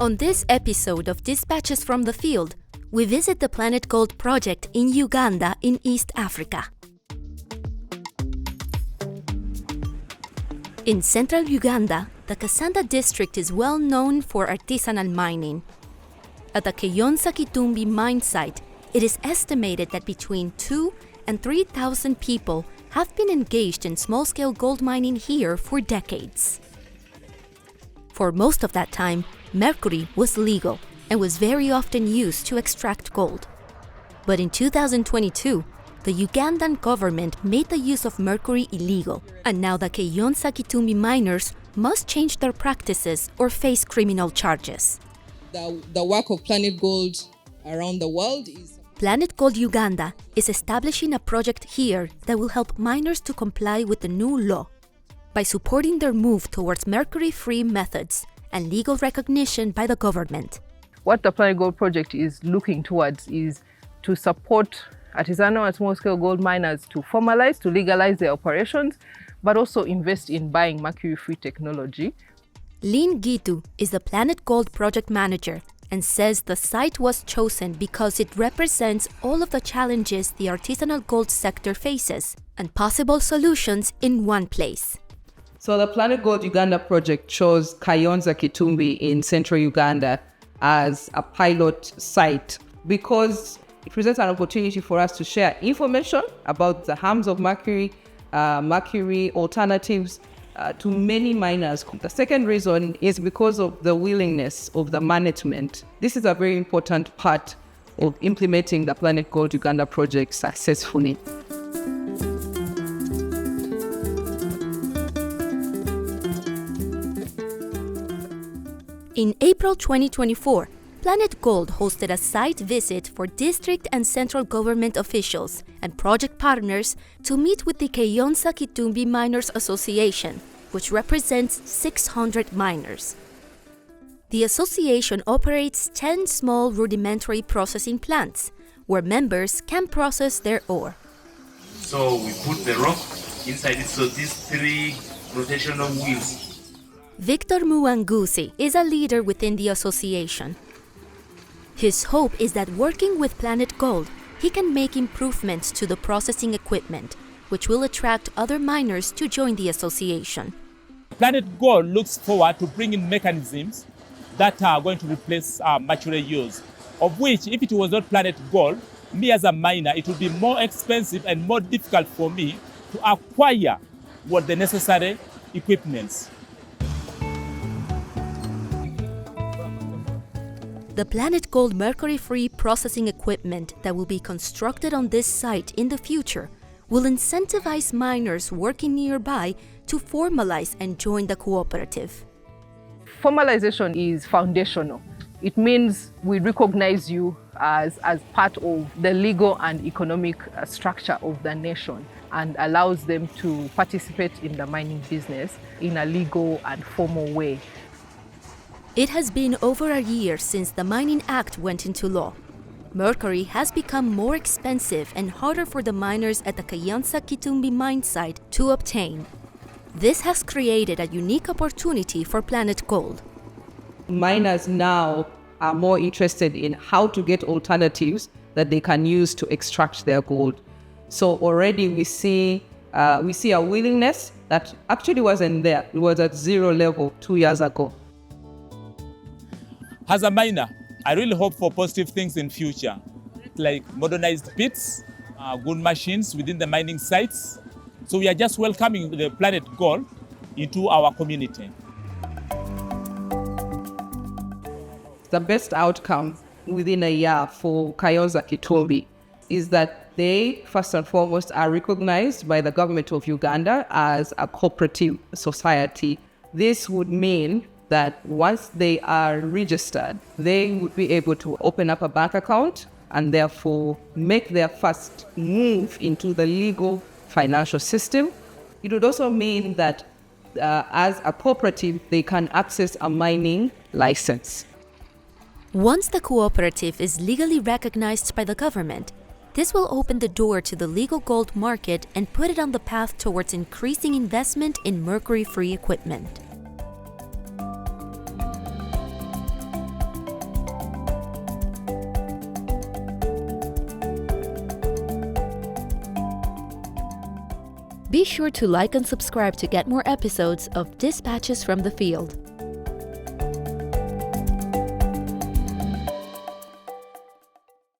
On this episode of Dispatches from the Field, we visit the Planet Gold project in Uganda in East Africa. In central Uganda, the Kasanda district is well known for artisanal mining. At the Kayonza Kitumbi mine site, it is estimated that between 2,000 and 3,000 people have been engaged in small-scale gold mining here for decades. For most of that time, mercury was legal and was very often used to extract gold. But in 2022, the Ugandan government made the use of mercury illegal, and now the Kayonza Kitumbi miners must change their practices or face criminal charges. The work of Planet Gold around the world is... Planet Gold Uganda is establishing a project here that will help miners to comply with the new law by supporting their move towards mercury-free methods and legal recognition by the government. What the Planet Gold project is looking towards is to support artisanal and small-scale gold miners to formalize, to legalize their operations, but also invest in buying mercury-free technology. Lynn Gitu is the Planet Gold project manager and says the site was chosen because it represents all of the challenges the artisanal gold sector faces and possible solutions in one place. So the Planet Gold Uganda project chose Kayonza Kitumbi in central Uganda as a pilot site because it presents an opportunity for us to share information about the harms of mercury alternatives to many miners. The second reason is because of the willingness of the management. This is a very important part of implementing the Planet Gold Uganda project successfully. In April 2024, Planet Gold hosted a site visit for district and central government officials and project partners to meet with the Kayonza Kitumbi Miners Association, which represents 600 miners. The association operates 10 small rudimentary processing plants where members can process their ore. So we put the rock inside it, so these 3 rotational wheels. Victor Muanguzi is a leader within the association. His hope is that working with Planet Gold, he can make improvements to the processing equipment, which will attract other miners to join the association. Planet Gold looks forward to bringing mechanisms that are going to replace mercury use, of which, if it was not Planet Gold, me as a miner, it would be more expensive and more difficult for me to acquire what the necessary equipments. The Planet Gold mercury-free processing equipment that will be constructed on this site in the future will incentivize miners working nearby to formalize and join the cooperative. Formalization is foundational. It means we recognize you as part of the legal and economic structure of the nation and allows them to participate in the mining business in a legal and formal way. It has been over a year since the Mining Act went into law. Mercury has become more expensive and harder for the miners at the Kayonza Kitumbi mine site to obtain. This has created a unique opportunity for Planet Gold. Miners now are more interested in how to get alternatives that they can use to extract their gold. So already we see a willingness that actually wasn't there. It was at zero level 2 years ago. As a miner, I really hope for positive things in future, like modernized pits, good machines within the mining sites. So we are just welcoming the Planet Gold into our community. The best outcome within a year for Kayonza Kitumbi is that they, first and foremost, are recognized by the government of Uganda as a cooperative society. This would mean that once they are registered, they would be able to open up a bank account and therefore make their first move into the legal financial system. It would also mean that as a cooperative, they can access a mining license. Once the cooperative is legally recognized by the government, this will open the door to the legal gold market and put it on the path towards increasing investment in mercury-free equipment. Be sure to like and subscribe to get more episodes of Dispatches from the Field.